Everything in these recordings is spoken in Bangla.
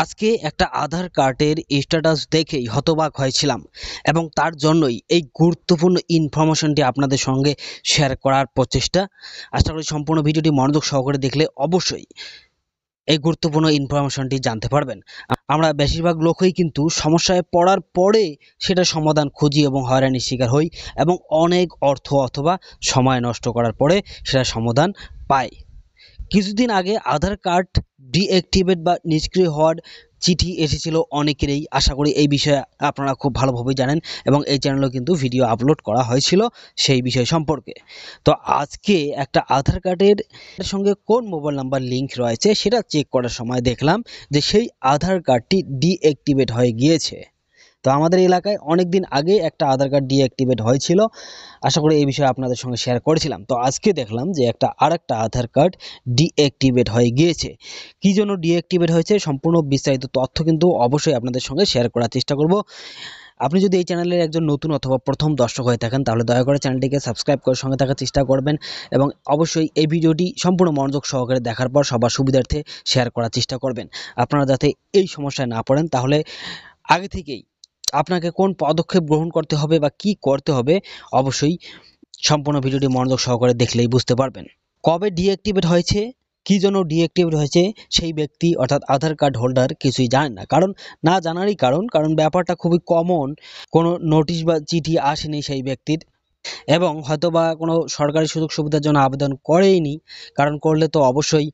আজকে একটা আধার কার্ডের স্ট্যাটাস দেখেই হতবাক হয়েছিলাম এবং তার জন্যই এই গুরুত্বপূর্ণ ইনফরমেশনটি আপনাদের সঙ্গে শেয়ার করার প্রচেষ্টা। আশা করি সম্পূর্ণ ভিডিওটি মনোযোগ সহকারে দেখলে অবশ্যই এই গুরুত্বপূর্ণ ইনফরমেশনটি জানতে পারবেন। আমরা বেশিরভাগ লোকই কিন্তু সমস্যায় পড়ার পরে সেটা সমাধান খুঁজি এবং হয়রানির শিকার হই এবং অনেক অর্থ অথবা সময় নষ্ট করার পরে সেটা সমাধান পাই। কিছুদিন আগে আধার কার্ড ডিঅ্যাক্টিভেট বা নিষ্ক্রিয় হওয়ার চিঠি এসেছিল অনেকেরই। আশা করি এই বিষয়ে আপনারা খুব ভালোভাবে জানেন এবং এই চ্যানেলেও কিন্তু ভিডিও আপলোড করা হয়েছিল সেই বিষয় সম্পর্কে। তো আজকে একটা আধার কার্ডের সঙ্গে কোন মোবাইল নাম্বার লিংক রয়েছে সেটা চেক করার সময় দেখলাম যে সেই আধার কার্ডটি ডিঅ্যাক্টিভেট হয়ে গিয়েছে। তো আমাদের এলাকায় অনেক দিন আগে একটা আধার কার্ড ডিঅ্যাক্টিভেট হয়েছিল, আশা করি এই বিষয়ে আপনাদের সঙ্গে শেয়ার করেছিলাম। তো আজকে দেখলাম যে আরেকটা আধার কার্ড ডিঅ্যাক্টিভেট হয়ে গিয়েছে। কি জন্য ডিঅ্যাক্টিভেট হয়েছে সম্পূর্ণ বিস্তারিত তথ্য কিন্তু অবশ্যই আপনাদের সঙ্গে শেয়ার করার চেষ্টা করব। আপনি যদি এই চ্যানেলের একজন নতুন অথবা প্রথম দর্শক হয়ে থাকেন তাহলে দয়া করে চ্যানেলটিকে সাবস্ক্রাইব করে সঙ্গে থাকার চেষ্টা করবেন এবং অবশ্যই এই ভিডিওটি সম্পূর্ণ মনোযোগ সহকারে দেখার পর সবার সুবিধার্থে শেয়ার করার চেষ্টা করবেন। আপনারা যাতে এই সমস্যায় না পড়েন, তাহলে আগে থেকেই আপনাকে কোন পদক্ষেপ গ্রহণ করতে হবে বা কি করতে হবে অবশ্যই সম্পূর্ণ ভিডিওটি মনোযোগ সহকারে দেখলেই বুঝতে পারবেন। কবে ডিঅ্যাক্টিভেট হয়েছে, কি জন্য ডিঅ্যাক্টিভেট হয়েছে সেই ব্যক্তি অর্থাৎ আধার কার্ড হোল্ডার কিছুই জানেন না। না জানারই কারণ ব্যাপারটা খুবই কমন। কোনো নোটিশ বা চিঠি আসেনি সেই ব্যক্তির এবং হয়তোবা কোনো সরকারি সুযোগ সুবিধার জন্য আবেদন করেইনি, কারণ করলে তো অবশ্যই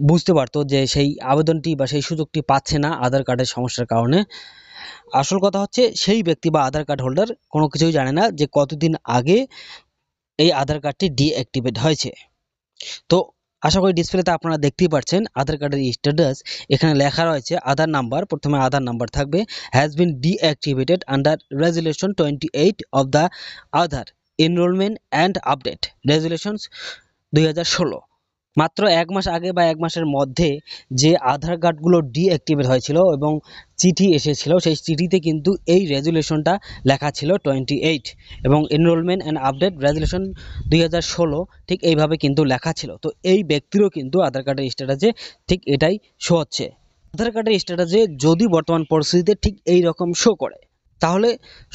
বুঝতে পারতো যে সেই আবেদনটি বা সেই সুযোগটি পাচ্ছে না আধার কার্ডের সমস্যার কারণে। আসল কথা হচ্ছে সেই ব্যক্তি বা আধার কার্ড হোল্ডার কোনো কিছুই জানে না যে কতদিন আগে এই আধার কার্ডটি ডিঅ্যাক্টিভেট হয়েছে। তো আশা করি ডিসপ্লেতে আপনারা দেখতেই পাচ্ছেন আধার কার্ডের স্ট্যাটাস। এখানে লেখা রয়েছে আধার নাম্বার, প্রথমে আধার নাম্বার থাকবে, has been deactivated under regulation 28 of the Aadhaar enrolment and update regulations 2016। মাত্র এক মাস আগে বা এক মাসের মধ্যে যে আধার কার্ডগুলো ডিঅ্যাক্টিভেট হয়েছিল এবং চিঠি এসেছিল সেই চিঠিতে কিন্তু এই রেজুলেশনটা লেখা ছিল 28 এবং এনরোলমেন্ট অ্যান্ড আপডেট রেজুলেশন 2016 ঠিক এইভাবে কিন্তু লেখা ছিল। তো এই ব্যক্তিরও কিন্তু আধার কার্ডের স্ট্যাটাসে ঠিক এটাই শো হচ্ছে। আধার কার্ডের স্ট্যাটাসে যদি বর্তমান পরিস্থিতিতে ঠিক এই রকম শো করে তাহলে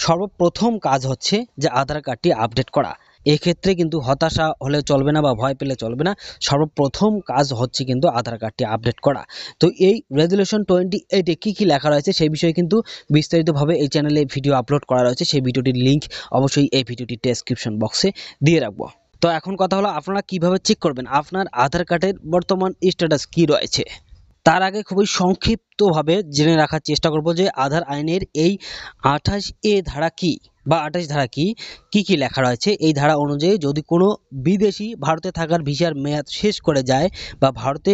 সর্বপ্রথম কাজ হচ্ছে যে আধার কার্ডটি আপডেট করা। এক্ষেত্রে কিন্তু হতাশা হলে চলবে না বা ভয় পেলে চলবে না, সর্বপ্রথম কাজ হচ্ছে কিন্তু আধার কার্ডটি আপডেট করা। তো এই রেজুলেশন 28-এ কী কী লেখা রয়েছে সেই বিষয়ে কিন্তু বিস্তারিতভাবে এই চ্যানেলে ভিডিও আপলোড করা রয়েছে, সেই ভিডিওটির লিঙ্ক অবশ্যই এই ভিডিওটির ডেসক্রিপশন বক্সে দিয়ে রাখবো। তো এখন কথা হলো আপনারা কিভাবে চেক করবেন আপনার আধার কার্ডের বর্তমান স্ট্যাটাস কি রয়েছে। তার আগে খুবই সংক্ষিপ্তভাবে জেনে রাখার চেষ্টা করব যে আধার আইনের এই 28A ধারা কি বা 28 ধারা কি কি লেখা রয়েছে। এই ধারা অনুযায়ী যদি কোনো বিদেশি ভারতে থাকার ভিসার মেয়াদ শেষ করে যায় বা ভারতে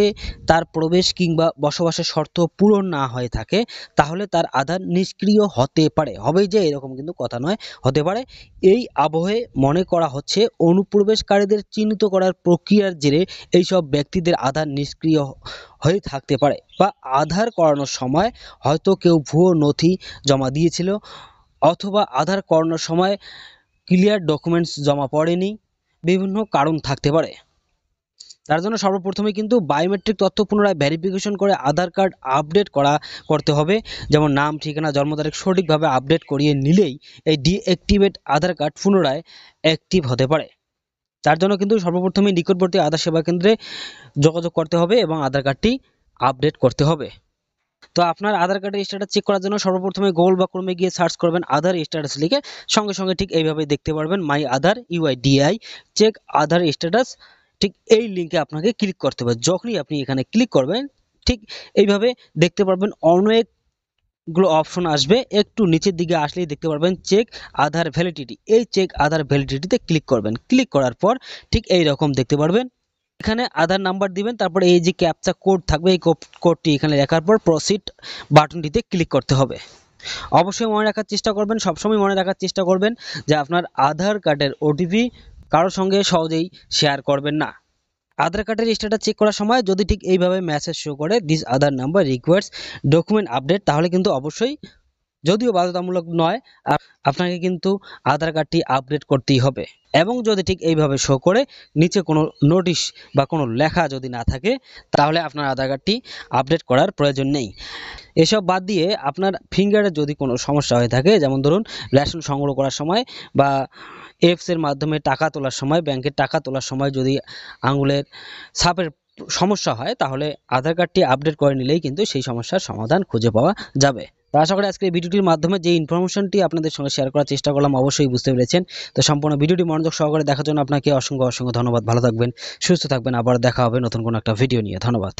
তার প্রবেশ কিংবা বসবাসের শর্ত পূরণ না হয়ে থাকে তাহলে তার আধার নিষ্ক্রিয় হতে পারে। হবেই যে এরকম কিন্তু কথা নয়, হতে পারে। এই আবহে মনে করা হচ্ছে অনুপ্রবেশকারীদের চিহ্নিত করার প্রক্রিয়ার জেরে এইসব ব্যক্তিদের আধার নিষ্ক্রিয় হয়ে থাকতে পারে বা আধার করানোর সময় হয়তো কেউ ভুয়ো নথি জমা দিয়েছিল অথবা আধার করানোর সময় ক্লিয়ার ডকুমেন্টস জমা পড়েনি, বিভিন্ন কারণ থাকতে পারে। তার জন্য সর্বপ্রথমে কিন্তু বায়োমেট্রিক তথ্য পুনরায় ভেরিফিকেশন করে আধার কার্ড আপডেট করতে হবে। যেমন নাম, ঠিকানা, জন্ম তারিখ সঠিকভাবে আপডেট করিয়ে নিলেই এই ডিঅ্যাক্টিভেট আধার কার্ড পুনরায় অ্যাক্টিভ হতে পারে। তার জন্য কিন্তু সর্বপ্রথমে নিকটবর্তী আধার সেবা কেন্দ্রে যোগাযোগ করতে হবে এবং আধার কার্ডটি আপডেট করতে হবে। তো আপনার আধার কার্ডের স্ট্যাটাস চেক করার জন্য সর্বপ্রথমে গুগল বা ক্রোমে গিয়ে সার্চ করবেন আধার স্ট্যাটাস লিখে, সঙ্গে সঙ্গে ঠিক এইভাবে দেখতে পারবেন মাই আধার UIDI চেক আধার স্ট্যাটাস। ঠিক এই লিঙ্কে আপনাকে ক্লিক করতে হবে। যখনই আপনি এখানে ক্লিক করবেন ঠিক এইভাবে দেখতে পারবেন অনেকগুলো অপশন আসবে। একটু নিচের দিকে আসলেই দেখতে পারবেন চেক আধার ভ্যালিডিটি। এই চেক আধার ভ্যালিডিটিতে ক্লিক করবেন। ক্লিক করার পর ঠিক এই রকম দেখতে পারবেন। এখানে আধার নাম্বার দিবেন, তারপরে এই যে ক্যাপচা কোড থাকবে এই কোডটি এখানে লেখার পর প্রসিড বাটনটিতে ক্লিক করতে হবে। অবশ্যই মনে রাখার চেষ্টা করবেন, সবসময় মনে রাখার চেষ্টা করবেন যে আপনার আধার কার্ডের OTP কারোর সঙ্গে সহজেই শেয়ার করবেন না। আধার কার্ডের স্ট্যাটাস চেক করার সময় যদি ঠিক এইভাবে মেসেজ শো করে this Aadhaar number requires document update, তাহলে কিন্তু অবশ্যই, যদিও বাধ্যতামূলক নয়, আপনাকে কিন্তু আধার কার্ডটি আপডেট করতেই হবে। এবং যদি ঠিক এইভাবে শো করে নিচে কোনো নোটিশ বা কোনো লেখা যদি না থাকে তাহলে আপনার আধার কার্ডটি আপডেট করার প্রয়োজন নেই। এসব বাদ দিয়ে আপনার ফিঙ্গারের যদি কোনো সমস্যা হয়ে থাকে, যেমন ধরুন রেশন সংগ্রহ করার সময় বা এর মাধ্যমে টাকা তোলার সময়, ব্যাংকের টাকা তোলার সময় যদি আঙুলের ছাপের সমস্যা হয়, তাহলে আধার কার্ডটি আপডেট করে নিলেই কিন্তু সেই সমস্যার সমাধান খুঁজে পাওয়া যাবে। তো আশা করি আজকের ভিডিওটির মাধ্যমে যে ইনফরমেশনটি আপনাদের সঙ্গে শেয়ার করার চেষ্টা করলাম অবশ্যই বুঝতে পেরেছেন। তো সম্পূর্ণ ভিডিওটি মনোযোগ সহকারে দেখার জন্য আপনাকে অসংখ্য ধন্যবাদ। ভালো থাকবেন, সুস্থ থাকবেন। আবার দেখা হবে নতুন কোনো একটা ভিডিও নিয়ে। ধন্যবাদ।